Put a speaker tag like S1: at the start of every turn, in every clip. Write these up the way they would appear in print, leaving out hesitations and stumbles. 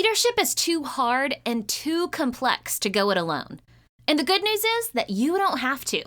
S1: Leadership is too hard and too complex to go it alone. And the good news is that you don't have to.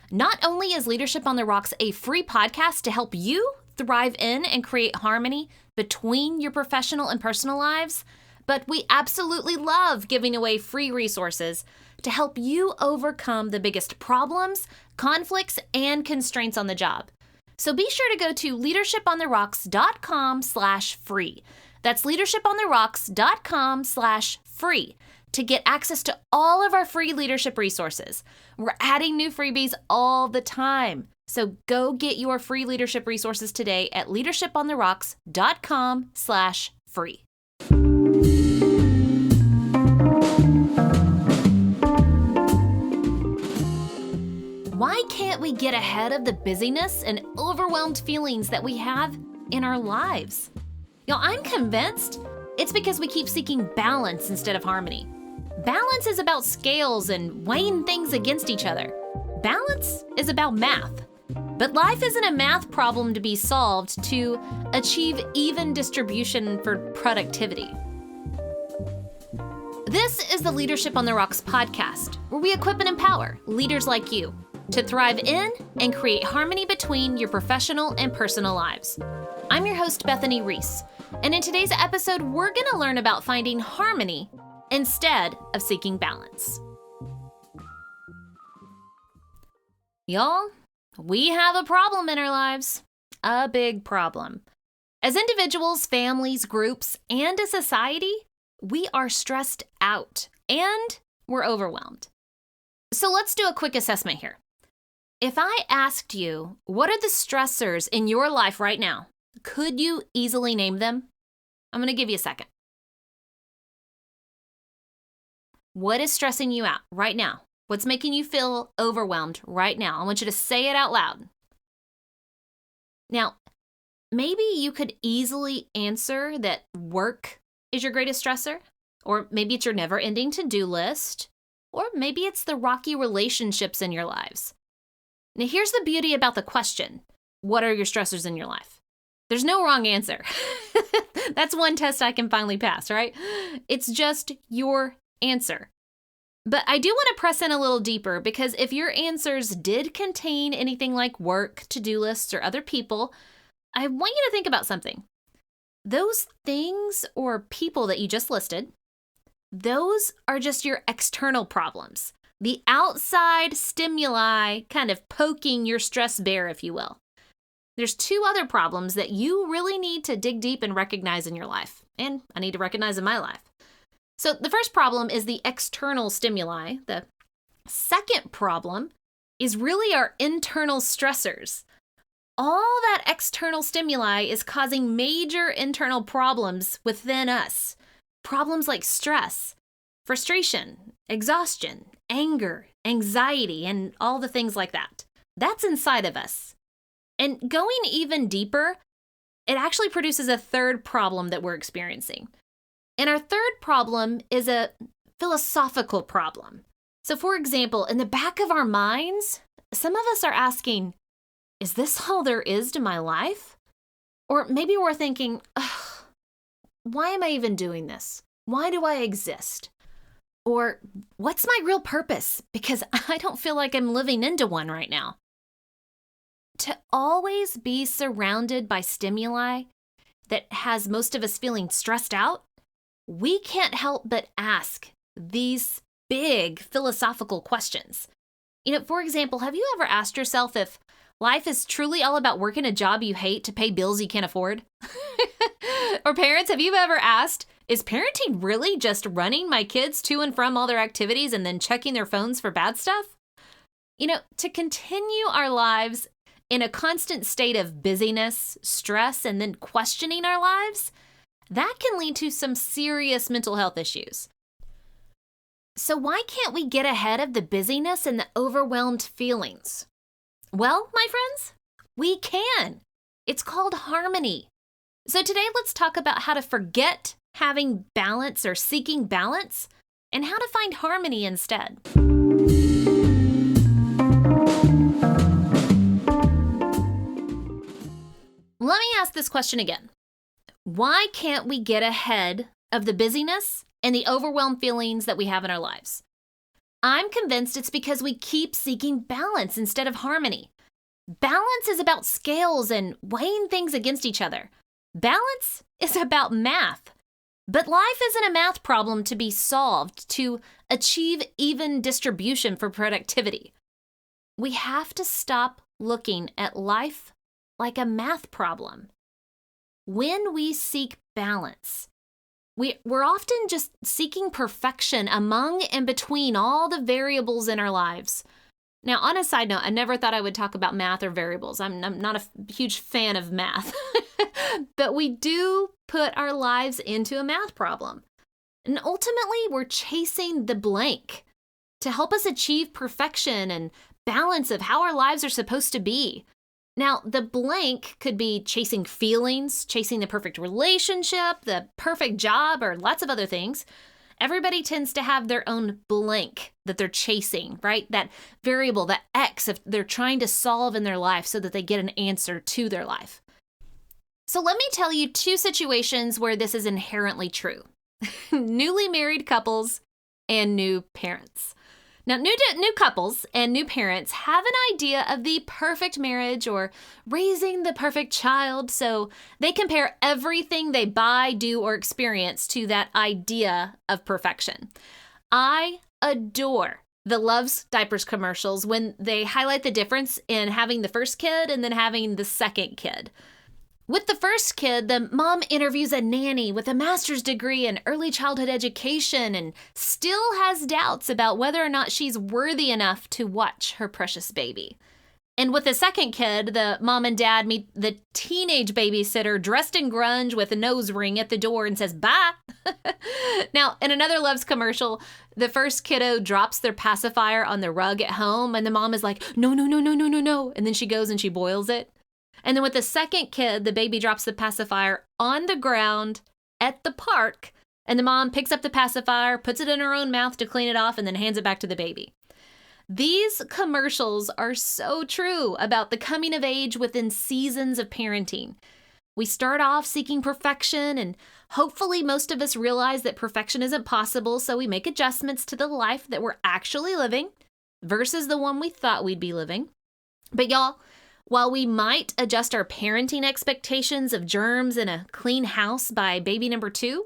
S1: Not only is Leadership on the Rocks a free podcast to help you thrive in and create harmony between your professional and personal lives, but we absolutely love giving away free resources to help you overcome the biggest problems, conflicts, and constraints on the job. So be sure to go to leadershipontherocks.com/free. That's leadershipontherocks.com/free to get access to all of our free leadership resources. We're adding new freebies all the time. So go get your free leadership resources today at leadershipontherocks.com/free. Why can't we get ahead of the busyness and overwhelmed feelings that we have in our lives? I'm convinced it's because we keep seeking balance instead of harmony. Balance is about scales and weighing things against each other. Balance is about math. But life isn't a math problem to be solved to achieve even distribution for productivity. This is the Leadership on the Rocks podcast, where we equip and empower leaders like you to thrive in and create harmony between your professional and personal lives. I'm your host, Bethany Reese, and in today's episode, we're going to learn about finding harmony instead of seeking balance. Y'all, we have a problem in our lives, a big problem. As individuals, families, groups, and a society, we are stressed out and we're overwhelmed. So let's do a quick assessment here. If I asked you, what are the stressors in your life right now? Could you easily name them? I'm going to give you a second. What is stressing you out right now? What's making you feel overwhelmed right now? I want you to say it out loud. Now, maybe you could easily answer that work is your greatest stressor, or maybe it's your never-ending to-do list, or maybe it's the rocky relationships in your lives. Now, here's the beauty about the question, what are your stressors in your life? There's no wrong answer. That's one test I can finally pass, right? It's just your answer. But I do want to press in a little deeper because if your answers did contain anything like work, to-do lists, or other people, I want you to think about something. Those things or people that you just listed, those are just your external problems. The outside stimuli kind of poking your stress bear, if you will. There's two other problems that you really need to dig deep and recognize in your life, and I need to recognize in my life. So the first problem is the external stimuli. The second problem is really our internal stressors. All that external stimuli is causing major internal problems within us. Problems like stress, frustration, exhaustion, anger, anxiety, and all the things like that. That's inside of us. And going even deeper, it actually produces a third problem that we're experiencing. And our third problem is a philosophical problem. So for example, in the back of our minds, some of us are asking, is this all there is to my life? Or maybe we're thinking, why am I even doing this? Why do I exist? Or what's my real purpose? Because I don't feel like I'm living into one right now. To always be surrounded by stimuli that has most of us feeling stressed out, we can't help but ask these big philosophical questions. For example, have you ever asked yourself if life is truly all about working a job you hate to pay bills you can't afford? Or parents, have you ever asked, is parenting really just running my kids to and from all their activities and then checking their phones for bad stuff? To continue our lives in a constant state of busyness, stress, and then questioning our lives, that can lead to some serious mental health issues. So why can't we get ahead of the busyness and the overwhelmed feelings? Well, my friends, we can. It's called harmony. So today let's talk about how to forget having balance or seeking balance and how to find harmony instead. Let me ask this question again. Why can't we get ahead of the busyness and the overwhelmed feelings that we have in our lives. I'm convinced it's because we keep seeking balance instead of harmony. Balance is about scales and weighing things against each other. Balance is about math. But life isn't a math problem to be solved to achieve even distribution for productivity. We have to stop looking at life like a math problem. When we seek balance, we're often just seeking perfection among and between all the variables in our lives. Now, on a side note, I never thought I would talk about math or variables. I'm not a huge fan of math. But we do put our lives into a math problem. And ultimately, we're chasing the blank to help us achieve perfection and balance of how our lives are supposed to be. Now, the blank could be chasing feelings, chasing the perfect relationship, the perfect job, or lots of other things. Everybody tends to have their own blank that they're chasing, right? That variable, that X, if they're trying to solve in their life so that they get an answer to their life. So let me tell you 2 situations where this is inherently true. Newly married couples and new parents. Now, new couples and new parents have an idea of the perfect marriage or raising the perfect child, so they compare everything they buy, do, or experience to that idea of perfection. I adore the Love's Diapers commercials when they highlight the difference in having the first kid and then having the second kid. With the first kid, the mom interviews a nanny with a master's degree in early childhood education and still has doubts about whether or not she's worthy enough to watch her precious baby. And with the second kid, the mom and dad meet the teenage babysitter dressed in grunge with a nose ring at the door and says, bye. Now, in another Love's commercial, the first kiddo drops their pacifier on the rug at home and the mom is like, no. And then she goes and she boils it. And then with the second kid, the baby drops the pacifier on the ground at the park, and the mom picks up the pacifier, puts it in her own mouth to clean it off, and then hands it back to the baby. These commercials are so true about the coming of age within seasons of parenting. We start off seeking perfection, and hopefully most of us realize that perfection isn't possible, so we make adjustments to the life that we're actually living versus the one we thought we'd be living. But y'all, while we might adjust our parenting expectations of germs in a clean house by baby number 2,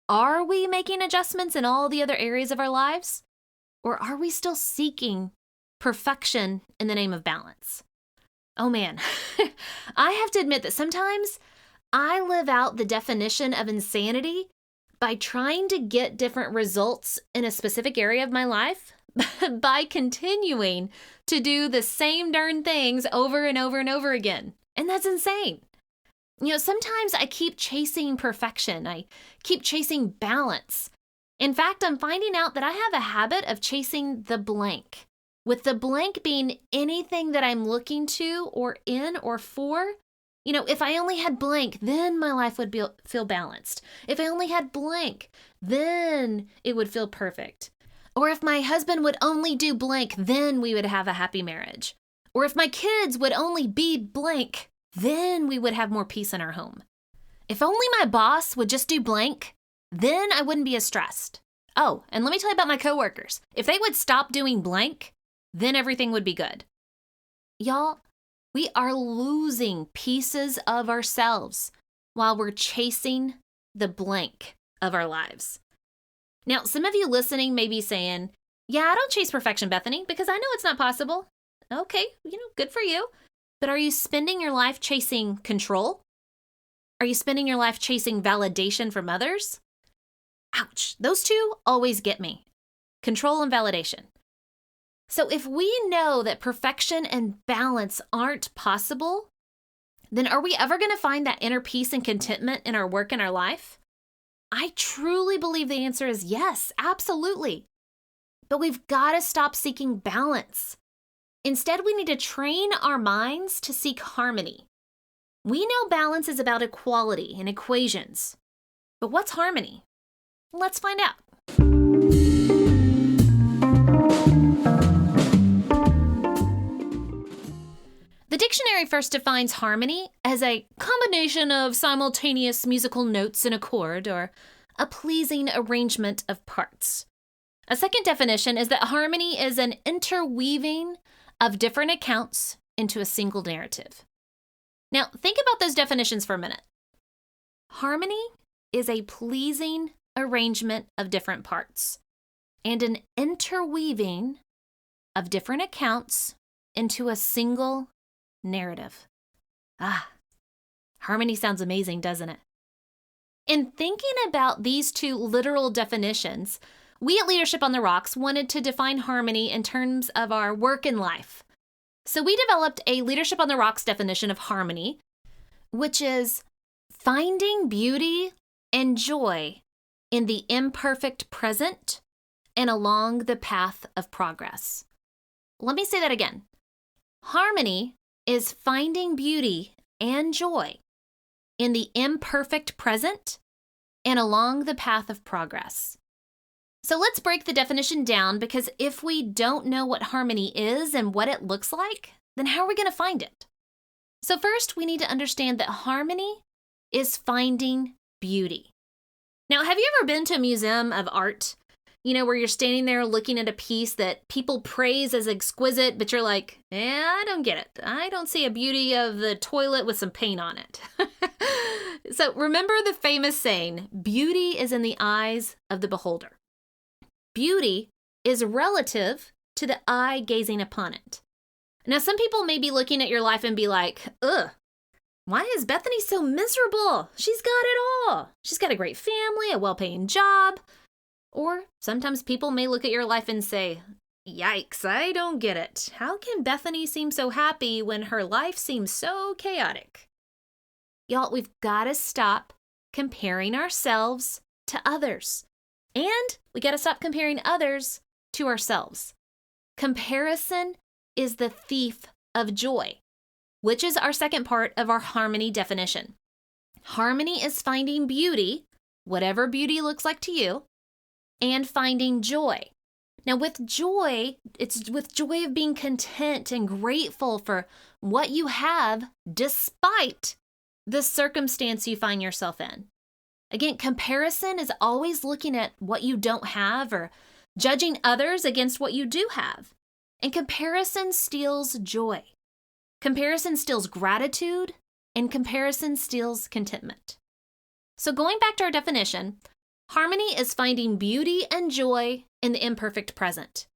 S1: are we making adjustments in all the other areas of our lives? Or are we still seeking perfection in the name of balance? Oh man, I have to admit that sometimes I live out the definition of insanity by trying to get different results in a specific area of my life by continuing to do the same darn things over and over and over again. And that's insane. Sometimes I keep chasing perfection. I keep chasing balance. In fact, I'm finding out that I have a habit of chasing the blank, with the blank being anything that I'm looking to or in or for. If I only had blank, then my life would feel balanced. If I only had blank, then it would feel perfect. Or if my husband would only do blank, then we would have a happy marriage. Or if my kids would only be blank, then we would have more peace in our home. If only my boss would just do blank, then I wouldn't be as stressed. Oh, and let me tell you about my coworkers. If they would stop doing blank, then everything would be good. Y'all, we are losing pieces of ourselves while we're chasing the blank of our lives. Now, some of you listening may be saying, yeah, I don't chase perfection, Bethany, because I know it's not possible. Okay, good for you. But are you spending your life chasing control? Are you spending your life chasing validation from others? Ouch, those 2 always get me. Control and validation. So if we know that perfection and balance aren't possible, then are we ever going to find that inner peace and contentment in our work and our life? I truly believe the answer is yes, absolutely. But we've got to stop seeking balance. Instead, we need to train our minds to seek harmony. We know balance is about equality and equations. But what's harmony? Let's find out. The dictionary first defines harmony as a combination of simultaneous musical notes in a chord or a pleasing arrangement of parts. A second definition is that harmony is an interweaving of different accounts into a single narrative. Now, think about those definitions for a minute. Harmony is a pleasing arrangement of different parts and an interweaving of different accounts into a single narrative. Harmony sounds amazing, doesn't it? In thinking about these two literal definitions, we at Leadership on the Rocks wanted to define harmony in terms of our work and life. So we developed a Leadership on the Rocks definition of harmony, which is finding beauty and joy in the imperfect present and along the path of progress. Let me say that again. Harmony is finding beauty and joy in the imperfect present and along the path of progress. So let's break the definition down, because if we don't know what harmony is and what it looks like, then how are we going to find it? So first, we need to understand that harmony is finding beauty. Now, have you ever been to a museum of art? Where you're standing there looking at a piece that people praise as exquisite, but you're like, I don't get it. I don't see a beauty of the toilet with some paint on it. So remember the famous saying, beauty is in the eyes of the beholder. Beauty is relative to the eye gazing upon it. Now, some people may be looking at your life and be like, why is Bethany so miserable? She's got it all. She's got a great family, a well-paying job. Or sometimes people may look at your life and say, yikes, I don't get it. How can Bethany seem so happy when her life seems so chaotic? Y'all, we've got to stop comparing ourselves to others. And we got to stop comparing others to ourselves. Comparison is the thief of joy, which is our second part of our harmony definition. Harmony is finding beauty, whatever beauty looks like to you, and finding joy. Now, with joy, it's with joy of being content and grateful for what you have despite the circumstance you find yourself in. Again, comparison is always looking at what you don't have or judging others against what you do have. And comparison steals joy. Comparison steals gratitude, and comparison steals contentment. So going back to our definition, harmony is finding beauty and joy in the imperfect present.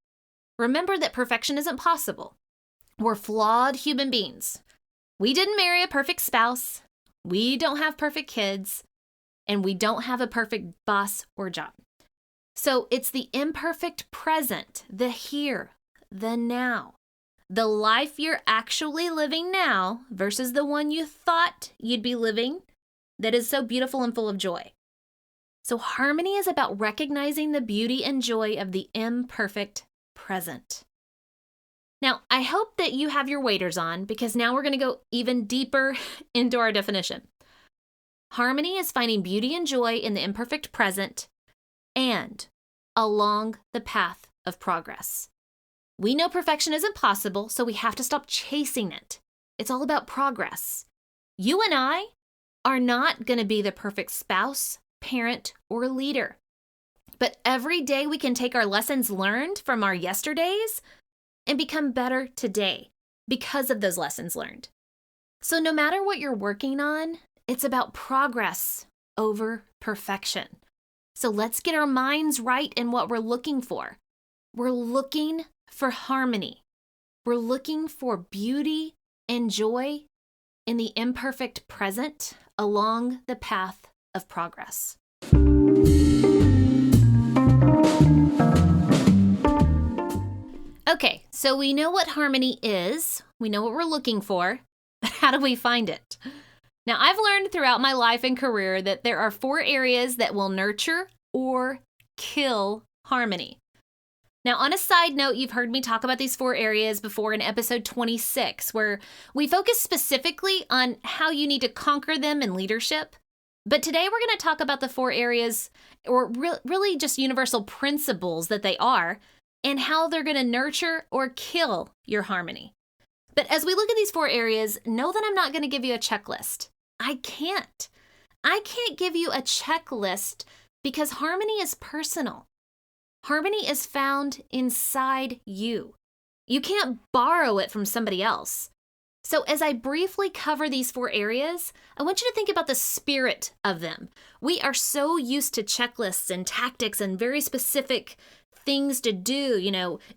S1: Remember that perfection isn't possible. We're flawed human beings. We didn't marry a perfect spouse. We don't have perfect kids. And we don't have a perfect boss or job. So it's the imperfect present, the here, the now, the life you're actually living now versus the one you thought you'd be living that is so beautiful and full of joy. So harmony is about recognizing the beauty and joy of the imperfect present. Now, I hope that you have your waders on, because now we're going to go even deeper into our definition. Harmony is finding beauty and joy in the imperfect present and along the path of progress. We know perfection isn't possible, so we have to stop chasing it. It's all about progress. You and I are not going to be the perfect spouse, parent, or leader. But every day we can take our lessons learned from our yesterdays and become better today because of those lessons learned. So no matter what you're working on, it's about progress over perfection. So let's get our minds right in what we're looking for. We're looking for harmony. We're looking for beauty and joy in the imperfect present along the path of progress. Okay, so we know what harmony is. We know what we're looking for, but how do we find it? Now, I've learned throughout my life and career that there are 4 areas that will nurture or kill harmony. Now, on a side note, you've heard me talk about these 4 areas before in episode 26, where we focus specifically on how you need to conquer them in leadership. But today we're going to talk about the 4 areas, or really just universal principles that they are, and how they're going to nurture or kill your harmony. But as we look at these 4 areas, know that I'm not going to give you a checklist. I can't give you a checklist because harmony is personal. Harmony is found inside you. You can't borrow it from somebody else. So as I briefly cover these 4 areas, I want you to think about the spirit of them. We are so used to checklists and tactics and very specific things to do,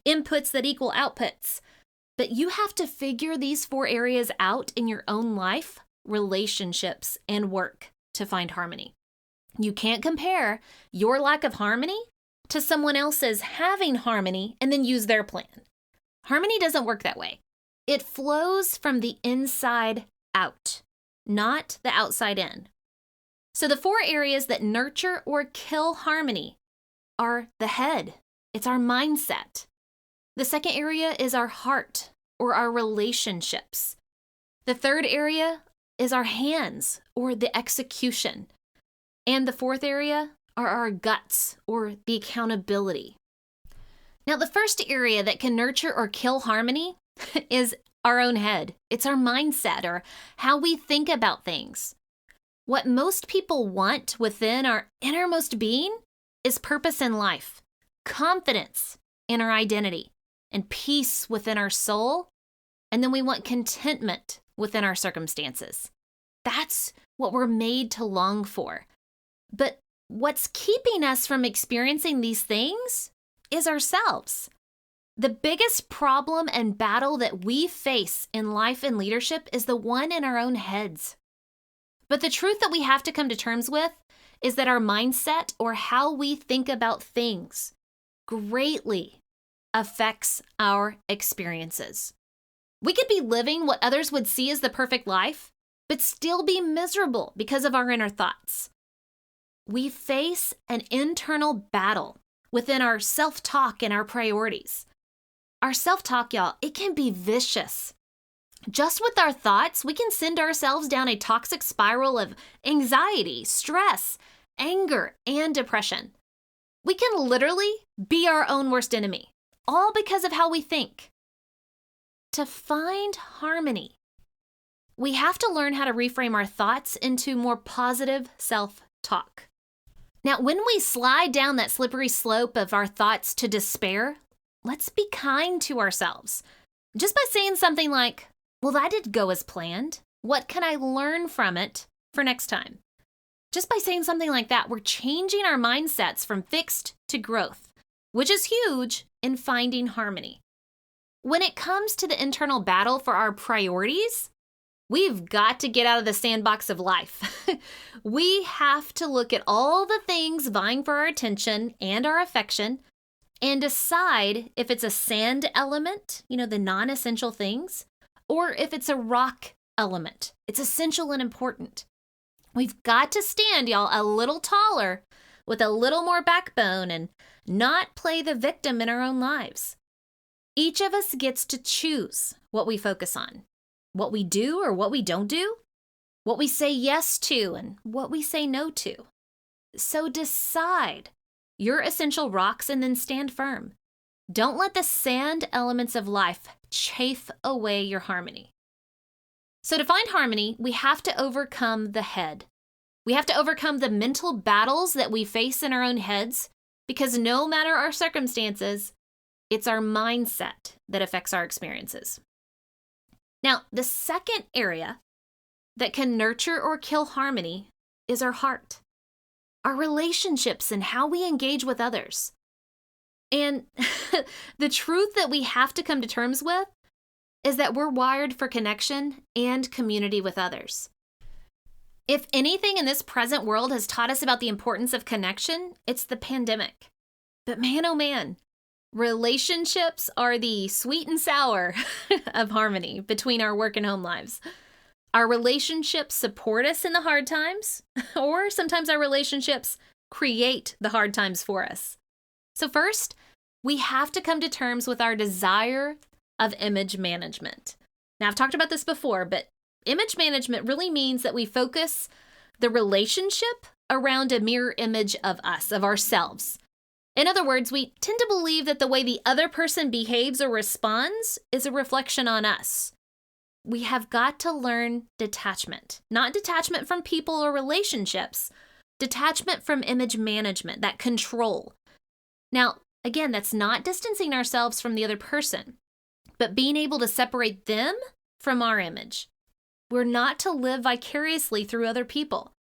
S1: inputs that equal outputs. But you have to figure these 4 areas out in your own life, relationships, and work to find harmony. You can't compare your lack of harmony to someone else's having harmony and then use their plan. Harmony doesn't work that way. It flows from the inside out, not the outside in. So the 4 areas that nurture or kill harmony are the head. It's our mindset. The second area is our heart or our relationships. The third area is our hands or the execution. And the fourth area are our guts or the accountability. Now, the first area that can nurture or kill harmony is our own head. It's our mindset or how we think about things. What most people want within our innermost being is purpose in life, confidence in our identity, and peace within our soul. And then we want contentment within our circumstances. That's what we're made to long for. But what's keeping us from experiencing these things is ourselves. The biggest problem and battle that we face in life and leadership is the one in our own heads. But the truth that we have to come to terms with is that our mindset or how we think about things greatly affects our experiences. We could be living what others would see as the perfect life, but still be miserable because of our inner thoughts. We face an internal battle within our self-talk and our priorities. Our self-talk, y'all, it can be vicious. Just with our thoughts, we can send ourselves down a toxic spiral of anxiety, stress, anger, and depression. We can literally be our own worst enemy, all because of how we think. To find harmony, we have to learn how to reframe our thoughts into more positive self-talk. Now, when we slide down that slippery slope of our thoughts to despair, let's be kind to ourselves. Just by saying something like, well, that didn't go as planned. What can I learn from it for next time? Just by saying something like that, we're changing our mindsets from fixed to growth, which is huge in finding harmony. When it comes to the internal battle for our priorities, we've got to get out of the sandbox of life. We have to look at all the things vying for our attention and our affection and decide if it's a sand element, the non-essential things, or if it's a rock element. It's essential and important. We've got to stand, y'all, a little taller with a little more backbone and not play the victim in our own lives. Each of us gets to choose what we focus on, what we do or what we don't do, what we say yes to and what we say no to. So decide your essential rocks and then stand firm. Don't let the sand elements of life chafe away your harmony. So to find harmony, we have to overcome the head. We have to overcome the mental battles that we face in our own heads because no matter our circumstances, it's our mindset that affects our experiences. Now, the second area that can nurture or kill harmony is our heart, our relationships, and how we engage with others. And the truth that we have to come to terms with is that we're wired for connection and community with others. If anything in this present world has taught us about the importance of connection, it's the pandemic. But man, oh man, relationships are the sweet and sour of harmony between our work and home lives. Our relationships support us in the hard times, or sometimes our relationships create the hard times for us. So first, we have to come to terms with our desire of image management. Now, I've talked about this before, but image management really means that we focus the relationship around a mirror image of us, of ourselves. In other words, we tend to believe that the way the other person behaves or responds is a reflection on us. We have got to learn detachment, not detachment from people or relationships, Detachment from image management, that control. Now, again, that's not distancing ourselves from the other person, but being able to separate them from our image. We're not to live vicariously through other people.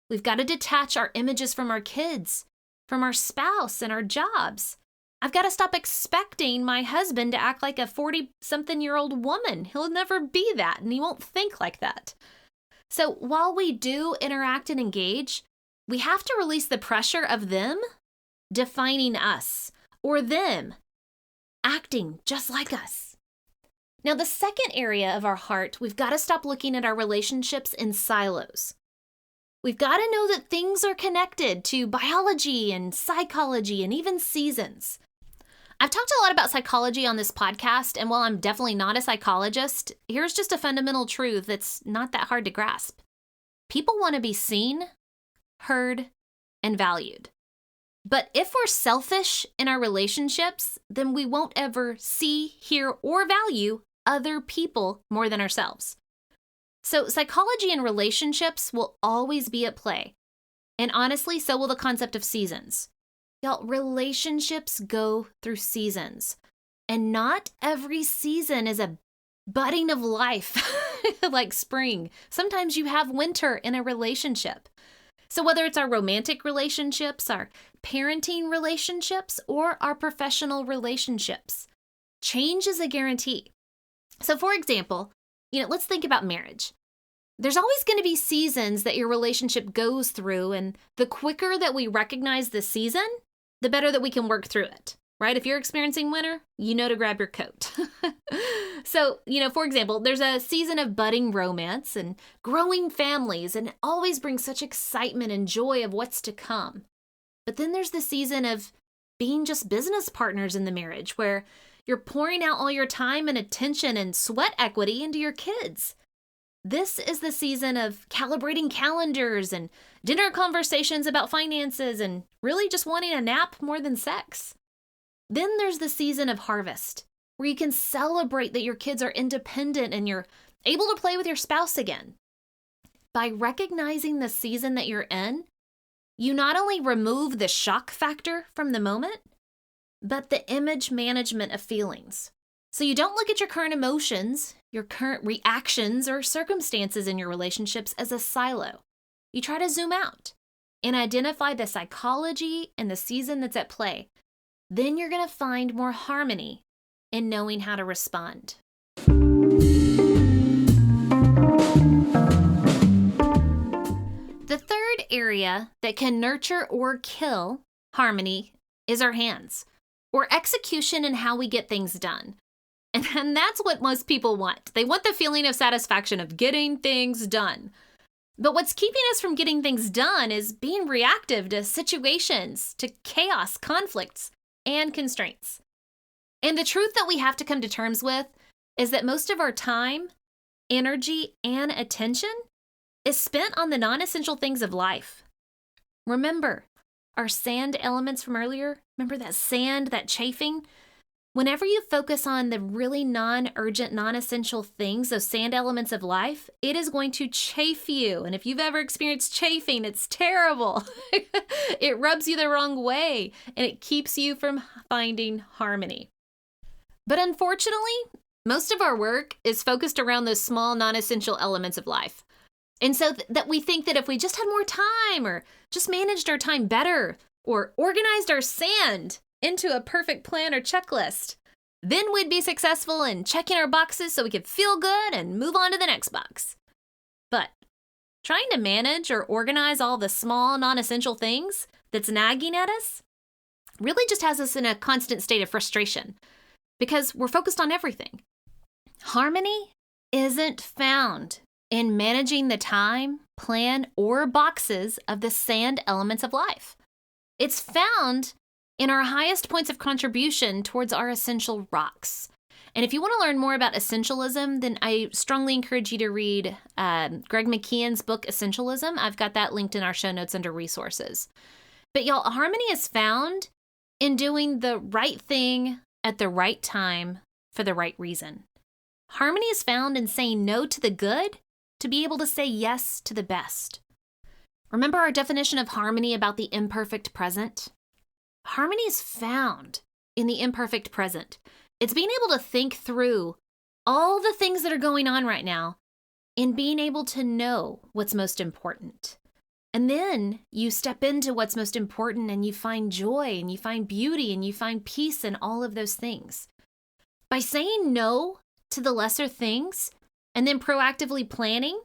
S1: We've got to detach our images from our kids, from our spouse, and our jobs. I've got to stop expecting my husband to act like a 40-something-year-old woman. He'll never be that, and he won't think like that. So while we do interact and engage, we have to release the pressure of them defining us, or them acting just like us. Now, the second area of our heart, we've got to stop looking at our relationships in silos. We've got to know that things are connected to biology and psychology and even seasons. I've talked a lot about psychology on this podcast, and while I'm definitely not a psychologist, here's just a fundamental truth that's not that hard to grasp. People want to be seen, heard, and valued. But if we're selfish in our relationships, then we won't ever see, hear, or value other people more than ourselves. So psychology and relationships will always be at play. And honestly, so will the concept of seasons. Y'all, relationships go through seasons. And not every season is a budding of life like spring. Sometimes you have winter in a relationship. So whether it's our romantic relationships, our parenting relationships, or our professional relationships, change is a guarantee. So for example, let's think about marriage. There's always going to be seasons that your relationship goes through, and the quicker that we recognize the season, the better that we can work through it, right? If you're experiencing winter, you know to grab your coat. So, for example, there's a season of budding romance and growing families, and it always brings such excitement and joy of what's to come. But then there's the season of being just business partners in the marriage, where you're pouring out all your time and attention and sweat equity into your kids. This is the season of calibrating calendars and dinner conversations about finances and really just wanting a nap more than sex. Then there's the season of harvest, where you can celebrate that your kids are independent and you're able to play with your spouse again. By recognizing the season that you're in, you not only remove the shock factor from the moment, but the image management of feelings. So you don't look at your current emotions, your current reactions, or circumstances in your relationships as a silo. You try to zoom out and identify the psychology and the season that's at play. Then you're going to find more harmony in knowing how to respond. The third area that can nurture or kill harmony is our hands, or execution and how we get things done. And that's what most people want. They want the feeling of satisfaction of getting things done. But what's keeping us from getting things done is being reactive to situations, to chaos, conflicts, and constraints. And the truth that we have to come to terms with is that most of our time, energy, and attention is spent on the non-essential things of life. Remember our sand elements from earlier? Remember that sand, that chafing? Whenever you focus on the really non-urgent, non-essential things, those sand elements of life, it is going to chafe you. And if you've ever experienced chafing, it's terrible. It rubs you the wrong way, and it keeps you from finding harmony. But unfortunately, most of our work is focused around those small, non-essential elements of life. And so that we think that if we just had more time, or just managed our time better, or organized our sand into a perfect plan or checklist, then we'd be successful in checking our boxes so we could feel good and move on to the next box. But trying to manage or organize all the small, non-essential things that's nagging at us really just has us in a constant state of frustration because we're focused on everything. Harmony isn't found in managing the time, plan, or boxes of the sand elements of life. It's found in our highest points of contribution towards our essential rocks. And if you want to learn more about essentialism, then I strongly encourage you to read Greg McKeown's book, Essentialism. I've got that linked in our show notes under resources. But y'all, harmony is found in doing the right thing at the right time for the right reason. Harmony is found in saying no to the good to be able to say yes to the best. Remember our definition of harmony about the imperfect present? Harmony is found in the imperfect present. It's being able to think through all the things that are going on right now and being able to know what's most important. And then you step into what's most important and you find joy and you find beauty and you find peace in all of those things. By saying no to the lesser things and then proactively planning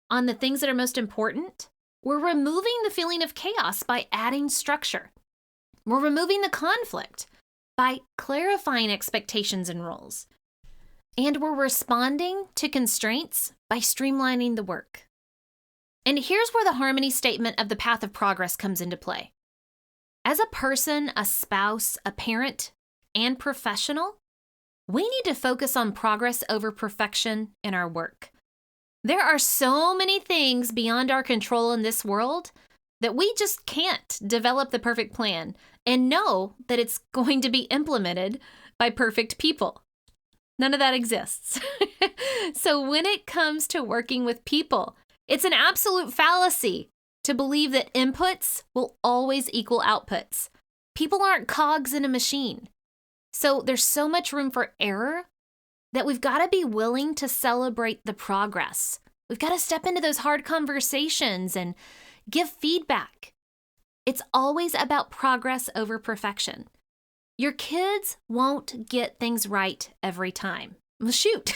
S1: on the things that are most important, we're removing the feeling of chaos by adding structure. We're removing the conflict by clarifying expectations and roles. And we're responding to constraints by streamlining the work. And here's where the harmony statement of the path of progress comes into play. As a person, a spouse, a parent, and professional, we need to focus on progress over perfection in our work. There are so many things beyond our control in this world that we just can't develop the perfect plan and know that it's going to be implemented by perfect people. None of that exists. So when it comes to working with people, it's an absolute fallacy to believe that inputs will always equal outputs. People aren't cogs in a machine. So there's so much room for error that we've got to be willing to celebrate the progress. We've got to step into those hard conversations and give feedback. It's always about progress over perfection. Your kids won't get things right every time. Well, shoot,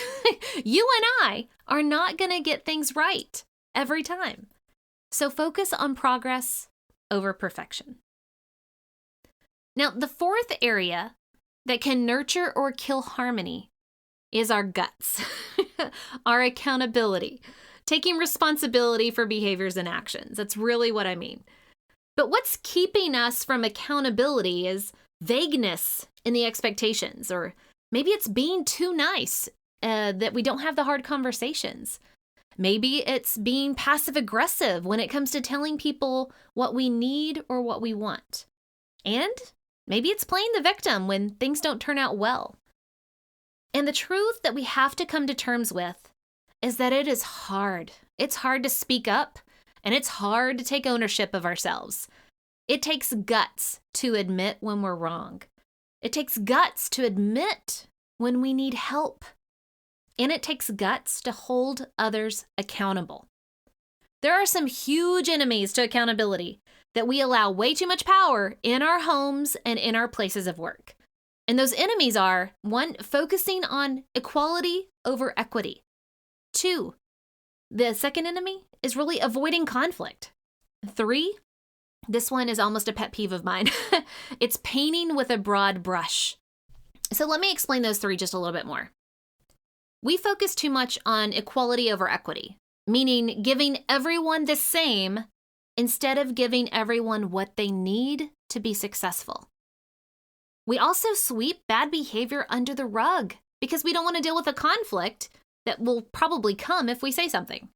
S1: you and I are not going to get things right every time. So focus on progress over perfection. Now, the fourth area that can nurture or kill harmony is our guts, our accountability, taking responsibility for behaviors and actions. That's really what I mean. But what's keeping us from accountability is vagueness in the expectations, or maybe it's being too nice, that we don't have the hard conversations. Maybe it's being passive aggressive when it comes to telling people what we need or what we want. And maybe it's playing the victim when things don't turn out well. And the truth that we have to come to terms with is that it is hard. It's hard to speak up, and it's hard to take ownership of ourselves. It takes guts to admit when we're wrong. It takes guts to admit when we need help. And it takes guts to hold others accountable. There are some huge enemies to accountability that we allow way too much power in our homes and in our places of work. And those enemies are, 1, focusing on equality over equity. 2, the second enemy is really avoiding conflict. 3, this one is almost a pet peeve of mine. It's painting with a broad brush. So let me explain those 3 just a little bit more. We focus too much on equality over equity, meaning giving everyone the same instead of giving everyone what they need to be successful. We also sweep bad behavior under the rug because we don't want to deal with a conflict that will probably come if we say something.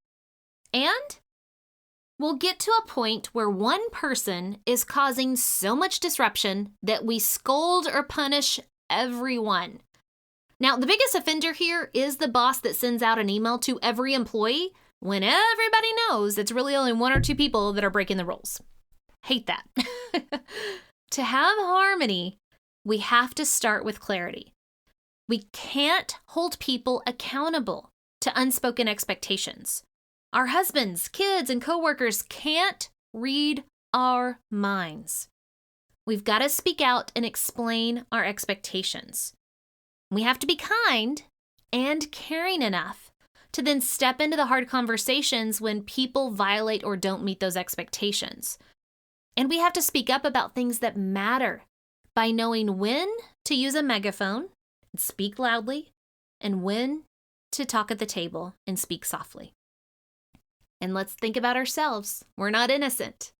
S1: And we'll get to a point where one person is causing so much disruption that we scold or punish everyone. Now, the biggest offender here is the boss that sends out an email to every employee when everybody knows it's really only 1 or 2 people that are breaking the rules. Hate that. To have harmony, we have to start with clarity. We can't hold people accountable to unspoken expectations. Our husbands, kids, and coworkers can't read our minds. We've got to speak out and explain our expectations. We have to be kind and caring enough to then step into the hard conversations when people violate or don't meet those expectations. And we have to speak up about things that matter by knowing when to use a megaphone and speak loudly, and when to talk at the table and speak softly. And let's think about ourselves. We're not innocent.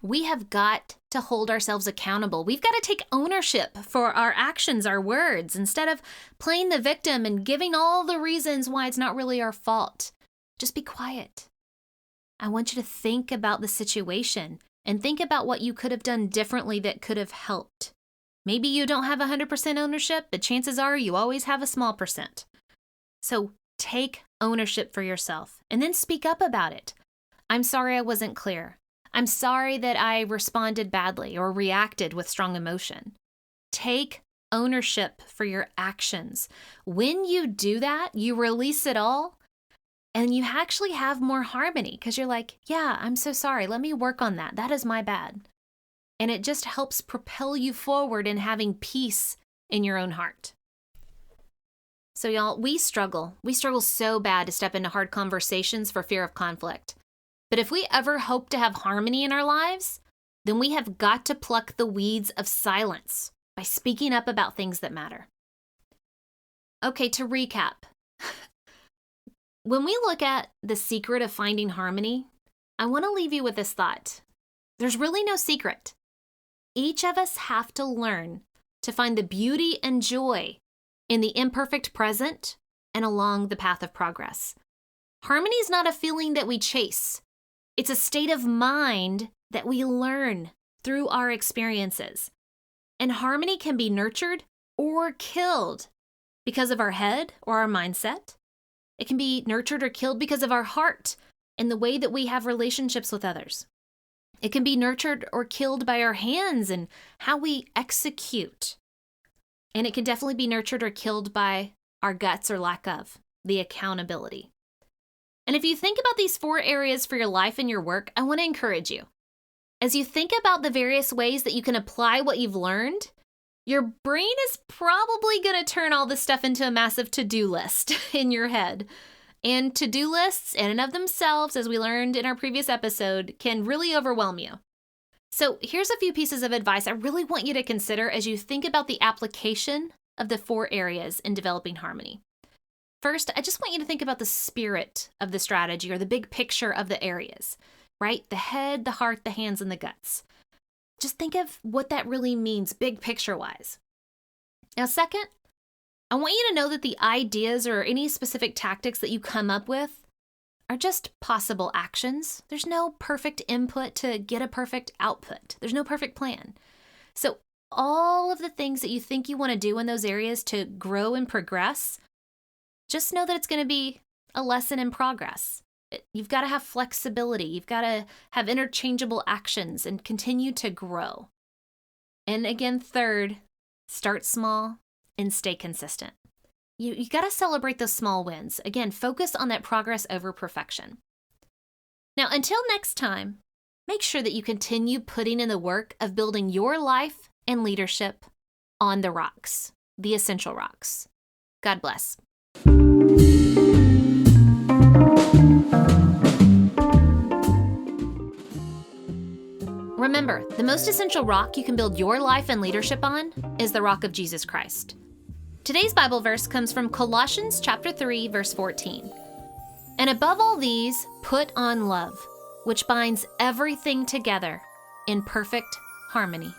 S1: We have got to hold ourselves accountable. We've got to take ownership for our actions, our words, instead of playing the victim and giving all the reasons why it's not really our fault. Just be quiet. I want you to think about the situation and think about what you could have done differently that could have helped. Maybe you don't have 100% ownership, but chances are you always have a small percent. So take ownership for yourself and then speak up about it. I'm sorry I wasn't clear. I'm sorry that I responded badly or reacted with strong emotion. Take ownership for your actions. When you do that, you release it all, and you actually have more harmony because you're like, yeah, I'm so sorry. Let me work on that. That is my bad. And it just helps propel you forward in having peace in your own heart. So y'all, we struggle. We struggle so bad to step into hard conversations for fear of conflict. But if we ever hope to have harmony in our lives, then we have got to pluck the weeds of silence by speaking up about things that matter. Okay, to recap. When we look at the secret of finding harmony, I want to leave you with this thought. There's really no secret. Each of us have to learn to find the beauty and joy in the imperfect present and along the path of progress. Harmony is not a feeling that we chase. It's a state of mind that we learn through our experiences. And harmony can be nurtured or killed because of our head or our mindset. It can be nurtured or killed because of our heart and the way that we have relationships with others. It can be nurtured or killed by our hands and how we execute. And it can definitely be nurtured or killed by our guts or lack of, the accountability. And if you think about these 4 areas for your life and your work, I want to encourage you. As you think about the various ways that you can apply what you've learned, your brain is probably going to turn all this stuff into a massive to-do list in your head. And to-do lists, in and of themselves, as we learned in our previous episode, can really overwhelm you. So here's a few pieces of advice I really want you to consider as you think about the application of the 4 areas in developing harmony. First, I just want you to think about the spirit of the strategy or the big picture of the areas, right? The head, the heart, the hands, and the guts. Just think of what that really means big picture-wise. Now, second, I want you to know that the ideas or any specific tactics that you come up with are just possible actions. There's no perfect input to get a perfect output. There's no perfect plan. So all of the things that you think you want to do in those areas to grow and progress, just know that it's going to be a lesson in progress. You've got to have flexibility. You've got to have interchangeable actions and continue to grow. And again, third, start small and stay consistent. You got to celebrate those small wins. Again, focus on that progress over perfection. Now, until next time, make sure that you continue putting in the work of building your life and leadership on the rocks, the essential rocks. God bless. Remember, the most essential rock you can build your life and leadership on is the rock of Jesus Christ. Today's Bible verse comes from Colossians chapter 3, verse 14. And above all these, put on love, which binds everything together in perfect harmony.